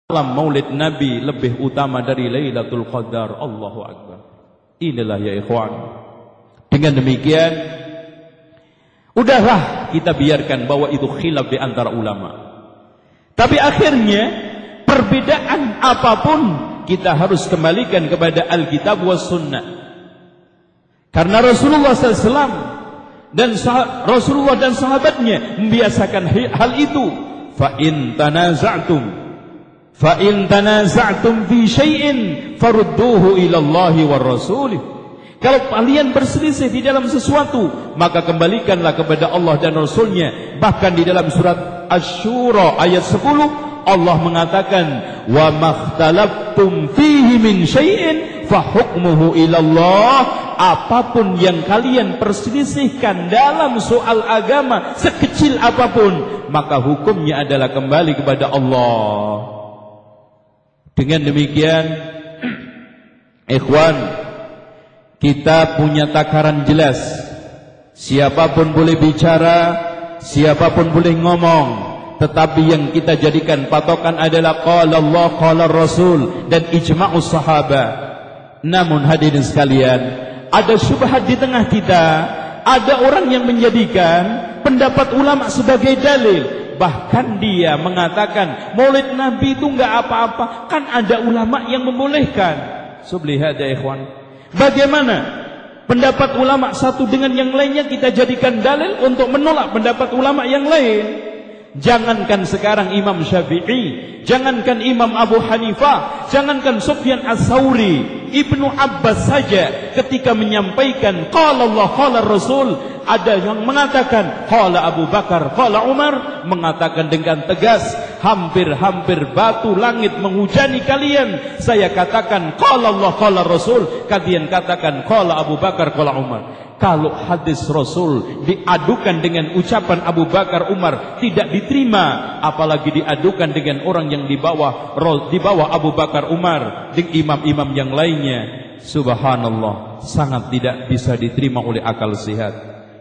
malam maulid Nabi lebih utama dari Lailatul Qadar. Allahu Akbar. Inilah ya ikhwan. Dengan demikian, udahlah kita biarkan bahwa itu khilaf di antara ulama. Tapi akhirnya perbedaan apapun kita harus kembalikan kepada Alkitab was Sunnah. Karena Rasulullah SAW dan Rasulullah dan sahabatnya membiasakan hal itu. Fa in tanaza'tum fi syai'in farudduhu ila Allahi war Rasulih. Kalau kalian berselisih di dalam sesuatu, maka kembalikanlah kepada Allah dan Rasulnya. Bahkan di dalam surat Asy-Syura ayat 10 Allah mengatakan, wa makhtalaftum fihi min syai'in fa hukmuhu ila Allah. Apapun yang kalian perselisihkan dalam soal agama, sekecil apapun, maka hukumnya adalah kembali kepada Allah. Dengan demikian, ikhwan, kita punya takaran jelas. Siapapun boleh bicara, siapapun boleh ngomong, tetapi yang kita jadikan patokan adalah qala Allah, qala Rasul dan ijma'us sahabat. Namun hadirin sekalian, ada syubhat di tengah kita. Ada orang yang menjadikan pendapat ulama sebagai dalil. Bahkan dia mengatakan maulid Nabi itu enggak apa-apa, kan ada ulama yang membolehkan. Sublihat ya ikhwan. Bagaimana pendapat ulama satu dengan yang lainnya kita jadikan dalil untuk menolak pendapat ulama yang lain? Jangankan sekarang Imam Syafi'i, jangankan Imam Abu Hanifah, jangankan Sufyan Ats-Tsauri, Ibnu Abbas saja ketika menyampaikan qala Allah qala Rasul, ada yang mengatakan qala Abu Bakar qala Umar, mengatakan dengan tegas, hampir-hampir batu langit menghujani kalian. Saya katakan qala Allah qala Rasul, kalian katakan qala Abu Bakar qala Umar. Kalau hadis Rasul diadukan dengan ucapan Abu Bakar Umar tidak diterima, apalagi diadukan dengan orang yang di bawah Abu Bakar Umar dengan imam-imam yang lainnya. Subhanallah, sangat tidak bisa diterima oleh akal sehat.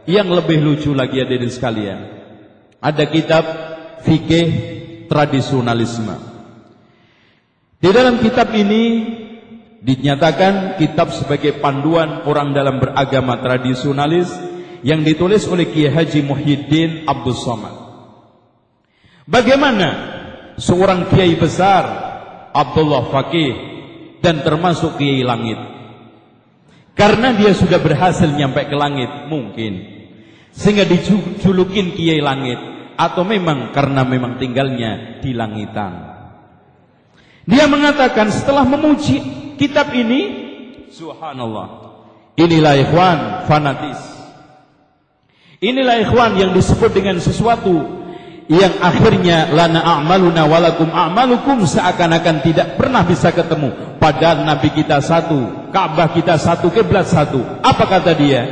Yang lebih lucu lagi hadirin sekalian, ada kitab fikih tradisionalisme. Di dalam kitab ini dinyatakan kitab sebagai panduan orang dalam beragama tradisionalis yang ditulis oleh Kiai Haji Muhyiddin Abdus Somad. Bagaimana seorang kiai besar, Abdullah Faqih, dan termasuk kiai langit, karena dia sudah berhasil nyampe ke langit mungkin, sehingga dijulukin kiai langit, atau memang karena memang tinggalnya di langitan. Dia mengatakan setelah memuji kitab ini, subhanallah, inilah ikhwan fanatis. Inilah ikhwan yang disebut dengan sesuatu yang akhirnya lana a'maluna walakum a'malukum, seakan-akan tidak pernah bisa ketemu. Padahal Nabi kita satu, Ka'bah kita satu, kiblat satu. Apa kata dia?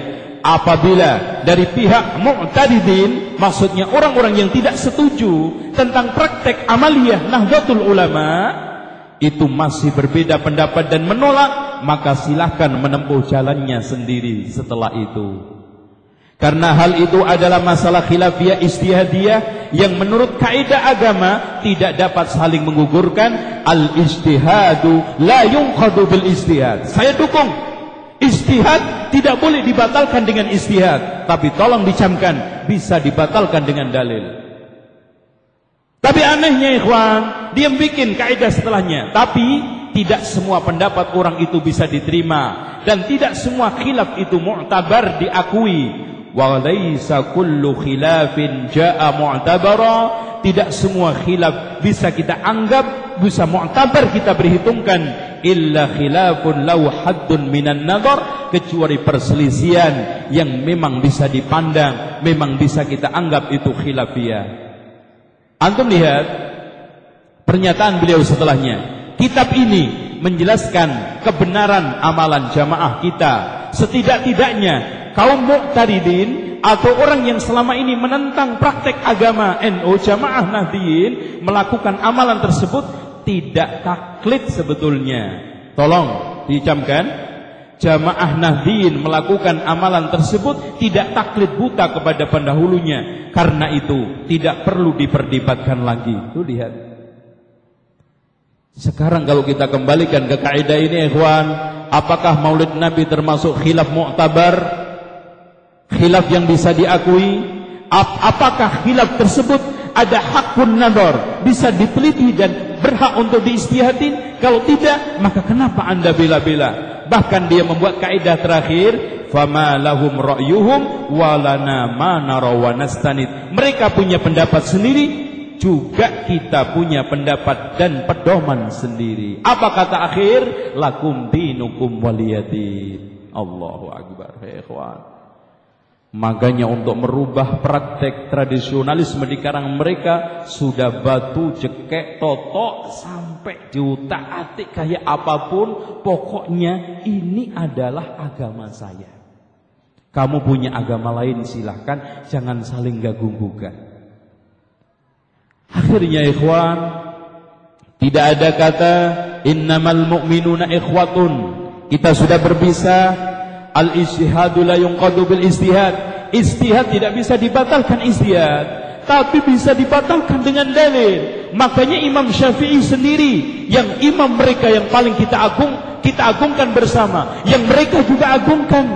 Apabila dari pihak mu'tadidin, maksudnya orang-orang yang tidak setuju tentang praktek amaliyah Nahdlatul Ulama, itu masih berbeda pendapat dan menolak, maka silahkan menempuh jalannya sendiri setelah itu. Karena hal itu adalah masalah khilafiyah ijtihadiyah yang menurut kaidah agama tidak dapat saling menggugurkan. Al-ijtihadu la yunqadu bil ijtihad. Saya dukung ijtihad tidak boleh dibatalkan dengan ijtihad, tapi tolong dicamkan bisa dibatalkan dengan dalil. Tapi anehnya ikhwan, dia bikin kaidah setelahnya. Tapi tidak semua pendapat orang itu bisa diterima, dan tidak semua khilaf itu mu'tabar diakui. Wa laisa kullu khilafin jaa mu'tabara. Tidak semua khilaf bisa kita anggap, bisa mu'tabar kita berhitungkan. Illa khilafun lau haddun minan nadhar, kecuali perselisihan yang memang bisa dipandang, memang bisa kita anggap itu khilafiyah. Antum lihat pernyataan beliau setelahnya. Kitab ini menjelaskan kebenaran amalan jamaah kita. Setidak-tidaknya kaum mu'taridin atau orang yang selama ini menentang praktek agama NU Jamaah Nahdliyin melakukan amalan tersebut tidak taklid sebetulnya. Tolong dicamkan. Jamaah Nahdliyin melakukan amalan tersebut tidak taklid buta kepada pendahulunya. Karena itu tidak perlu diperdebatkan lagi. Tuh lihat. Sekarang kalau kita kembalikan ke kaidah ini ikhwan, apakah maulid Nabi termasuk khilaf mu'tabar? Khilaf yang bisa diakui? Apakah khilaf tersebut ada hakun nador, bisa diteliti dan berhak untuk diistihadin? Kalau tidak, maka kenapa Anda bela-bela? Bahkan dia membuat kaidah terakhir, fama lahum ra'yuhum walana ma nara wa nastanid. Mereka punya pendapat sendiri, juga kita punya pendapat dan pedoman sendiri. Apa kata akhir? Lakum dinukum waliyadin. Allahu akbar ya ikhwan. Makanya untuk merubah praktek tradisionalisme di kalangan mereka sudah batu cekek totok sampai diutak-atik kayak apapun, pokoknya ini adalah agama saya. Kamu punya agama lain silahkan, jangan saling ganggu-gugat. Akhirnya ikhwan, tidak ada kata innamal mu'minuna ikhwatun. Kita sudah berpisah. Al-ijtihadu la yunqadu bil ijtihad. Ijtihad tidak bisa dibatalkan ijtihad, tapi bisa dibatalkan dengan dalil. Makanya Imam Syafi'i sendiri, yang imam mereka yang paling kita agungkan bersama, yang mereka juga agungkan,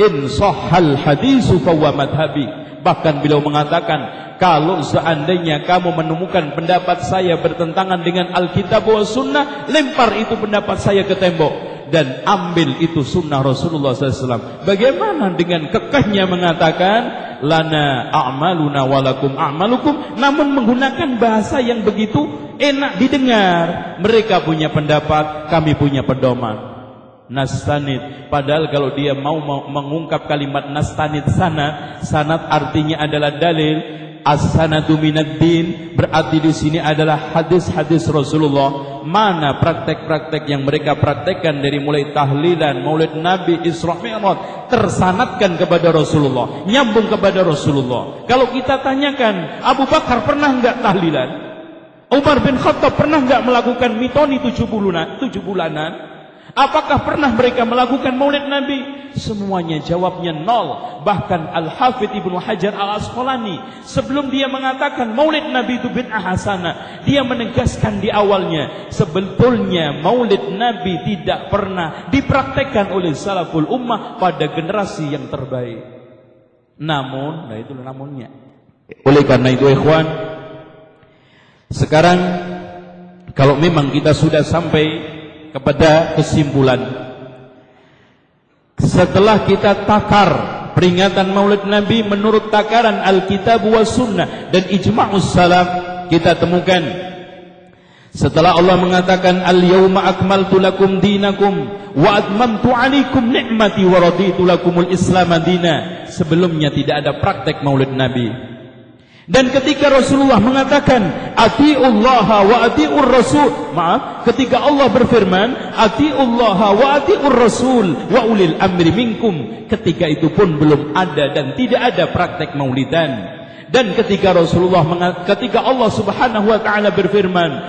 in sahhal hadisu fa huwa madhhabi. Bahkan beliau mengatakan, kalau seandainya kamu menemukan pendapat saya bertentangan dengan Alkitab wa Sunnah, lempar itu pendapat saya ke tembok dan ambil itu sunnah Rasulullah SAW. Bagaimana dengan kekehnya mengatakan lana a'maluna walakum a'malukum, namun menggunakan bahasa yang begitu enak didengar. Mereka punya pendapat, kami punya pedoman. Nastanid, padahal kalau dia mau mengungkap kalimat nastanid sanad artinya adalah dalil. As-sanadu minad din, berarti di sini adalah hadis-hadis Rasulullah. Mana praktek-praktek yang mereka praktekkan dari mulai tahlilan, maulid Nabi, Isra Mi'raj, tersanadkan kepada Rasulullah, nyambung kepada Rasulullah. Kalau kita tanyakan, Abu Bakar pernah enggak tahlilan? Umar bin Khattab pernah enggak melakukan mitoni 7 bulanan? Apakah pernah mereka melakukan maulid Nabi? Semuanya jawabnya nol. Bahkan Al-Hafidh Ibnu Hajar Al-Asqalani, sebelum dia mengatakan maulid Nabi itu bid'ah hasanah, dia menegaskan di awalnya, sebetulnya maulid Nabi tidak pernah dipraktekkan oleh salaful ummah pada generasi yang terbaik. Namun, nah itulah namunnya. Oleh karena itu ikhwan, sekarang kalau memang kita sudah sampai kepada kesimpulan, setelah kita takar peringatan maulid Nabi menurut takaran Alkitab wa Sunnah dan ijma'us salaf, kita temukan setelah Allah mengatakan al-yawma akmaltu lakum dinakum wa atmamtu 'alaikum ni'mati wa raditu lakumul Islam madina, sebelumnya tidak ada praktek maulid Nabi. Dan ketika Rasulullah mengatakan atiullaha wa atiur rasul, ketika Allah berfirman atiullaha wa atiur rasul wa ulil amri minkum, ketika itu pun belum ada dan tidak ada praktek maulidan. Dan ketika Allah Subhanahu wa taala berfirman